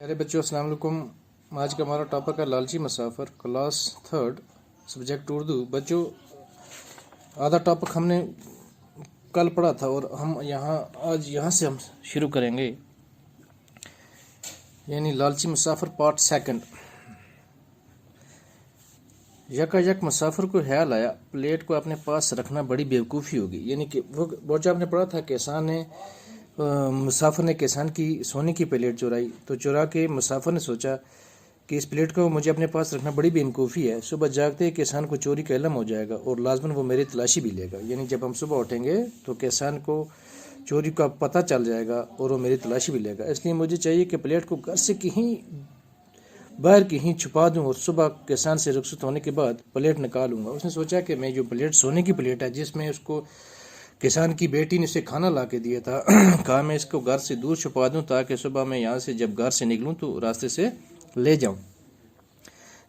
میرے بچوں السلام علیکم۔ آج کا ہمارا ٹاپک ہے لالچی مسافر، کلاس 3 سبجیکٹ اردو۔ بچوں آدھا ٹاپک ہم نے کل پڑھا تھا اور ہم آج یہاں سے ہم شروع کریں گے، یعنی لالچی مسافر پارٹ 2۔ یکا یک مسافر کو خیال آیا پلیٹ کو اپنے پاس رکھنا بڑی بیوقوفی ہوگی، یعنی کہ وہ جو آپ نے پڑھا تھا کہ مسافر نے کسان کی سونے کی پلیٹ چرائی، تو چرا کے مسافر نے سوچا کہ اس پلیٹ کو مجھے اپنے پاس رکھنا بڑی بیوقوفی ہے، صبح جاگتے ہی کسان کو چوری کا علم ہو جائے گا اور لازماً وہ میری تلاشی بھی لے گا۔ یعنی جب ہم صبح اٹھیں گے تو کسان کو چوری کا پتہ چل جائے گا اور وہ میری تلاشی بھی لے گا، اس لیے مجھے چاہیے کہ پلیٹ کو گھر سے کہیں باہر کہیں چھپا دوں اور صبح کسان سے رخصت ہونے کے بعد پلیٹ نکالوں گا۔ اس نے سوچا کہ میں جو پلیٹ سونے کی پلیٹ ہے جس میں اس کو کسان کی بیٹی نے اسے کھانا لا کے دیا تھا، کہا میں اس کو گھر سے دور چھپا دوں تاکہ صبح میں یہاں سے جب گھر سے نکلوں تو راستے سے لے جاؤں،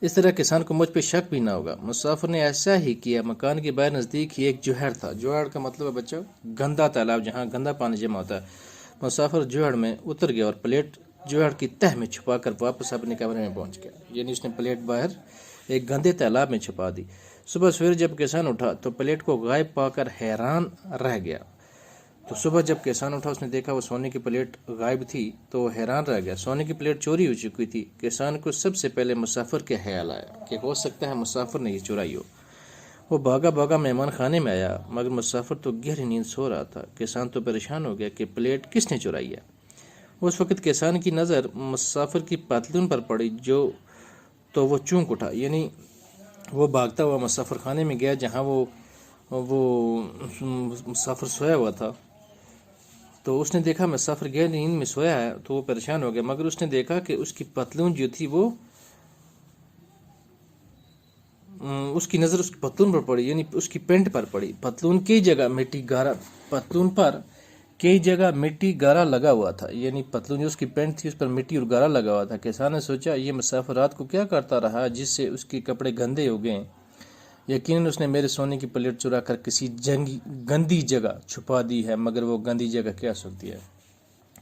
اس طرح کسان کو مجھ پہ شک بھی نہ ہوگا۔ مسافر نے ایسا ہی کیا۔ مکان کے باہر نزدیک ہی ایک جوہر تھا۔ جوہر کا مطلب ہے بچہ گندا تالاب، جہاں گندا پانی جمع ہوتا ہے۔ مسافر جوہر میں اتر گیا اور پلیٹ جوہر کی تہ میں چھپا کر واپس اپنے کمرے میں پہنچ گیا، یعنی اس نے پلیٹ باہر ایک گندے تالاب میں چھپا دی۔ صبح سویرے جب کسان اٹھا تو پلیٹ کو غائب پا کر حیران رہ گیا۔ تو صبح جب کسان اٹھا اس نے دیکھا وہ سونے کی پلیٹ غائب تھی تو وہ حیران رہ گیا۔ سونے کی پلیٹ چوری ہو چکی تھی۔ کسان کو سب سے پہلے مسافر کے خیال آیا کہ ہو سکتا ہے مسافر نے یہ چرائی ہو۔ وہ بھاگا بھاگا مہمان خانے میں آیا، مگر مسافر تو گہری نیند سو رہا تھا۔ کسان تو پریشان ہو گیا کہ پلیٹ کس نے چرائی ہے۔ اس وقت کسان کی نظر مسافر کی پتلون پر پڑی تو وہ چونک اٹھا، یعنی وہ بھاگتا ہوا مسافر خانے میں گیا جہاں وہ مسافر سویا ہوا تھا۔ تو اس نے دیکھا مسافر گہری نیند میں سویا ہے، تو وہ پریشان ہو گیا، مگر اس نے دیکھا کہ اس کی پتلون جو تھی وہ اس کی نظر اس کی پتلون پر پڑی، یعنی اس کی پینٹ پر پڑی۔ پتلون کی جگہ پتلون پر کئی جگہ مٹی گارا لگا ہوا تھا، یعنی پتلون جو اس کی پینٹ تھی اس پر مٹی اور گارا لگا ہوا تھا۔ کسان نے سوچا یہ مسافر رات کو کیا کرتا رہا جس سے اس کے کپڑے گندے ہو گئے، یقیناً اس نے میرے سونے کی پلیٹ چرا کر کسی گندی جگہ چھپا دی ہے، مگر وہ گندی جگہ کیا سکتی ہے۔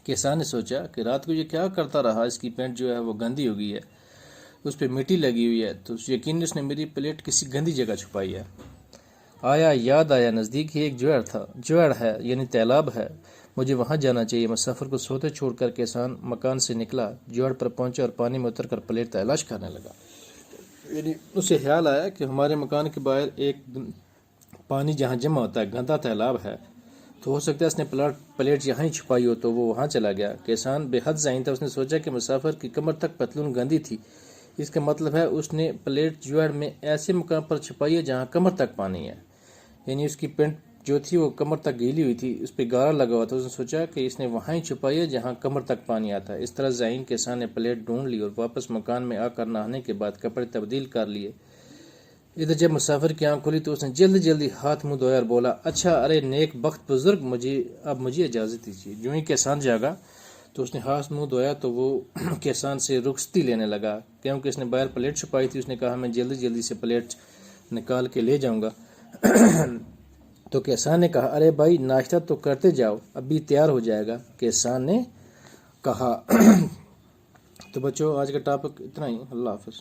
کسان نے سوچا کہ رات کو یہ کیا کرتا رہا، اس کی پینٹ جو ہے وہ گندی ہو گئی ہے، اس پہ مٹی لگی ہوئی ہے، تو یقیناً اس نے میری پلیٹ کسی گندی جگہ چھپائی ہے۔ یاد آیا نزدیک ہی ایک جوہر ہے، یعنی تالاب ہے، مجھے وہاں جانا چاہیے۔ مسافر کو سوتے چھوڑ کر کسان مکان سے نکلا، جوہر پر پہنچا اور پانی میں اتر کر پلیٹ تلاش کرنے لگا۔ یعنی اسے خیال آیا کہ ہمارے مکان کے باہر ایک پانی جہاں جمع ہوتا ہے گندا تالاب ہے، تو ہو سکتا ہے اس نے پلیٹ یہاں ہی چھپائی ہو، تو وہ وہاں چلا گیا۔ کسان بے حد ذہین تھا، اس نے سوچا کہ مسافر کی کمر تک پتلون گندی تھی، اس کا مطلب ہے اس نے پلیٹ جوہر میں ایسے مقام پر چھپائی ہے جہاں کمر تک پانی ہے، یعنی اس کی پینٹ جو تھی وہ کمر تک گیلی ہوئی تھی، اس پہ گارا لگا ہوا تھا۔ اس نے سوچا کہ اس نے وہاں ہی چھپائی ہے جہاں کمر تک پانی آتا ہے۔ اس طرح ذہین کسان نے پلیٹ ڈھونڈ لی اور واپس مکان میں آ کر نہانے کے بعد کپڑے تبدیل کر لیے۔ ادھر جب مسافر کی آنکھ کھلی تو اس نے جلدی ہاتھ منہ دھویا اور بولا، اچھا، ارے نیک بخت بزرگ، اب مجھے اجازت دیجیے۔ جو ہی کسان جاگا تو اس نے ہاتھ منہ دھویا تو وہ کسان سے رخصتی لینے لگا، کیونکہ اس نے باہر پلیٹ چھپائی تھی۔ اس نے کہا میں جلدی سے پلیٹ نکال کے لے جاؤں گا۔ تو کسان نے کہا، ارے بھائی ناشتہ تو کرتے جاؤ، ابھی تیار ہو جائے گا، کسان نے کہا۔ تو بچوں آج کا ٹاپک اتنا ہی، اللہ حافظ۔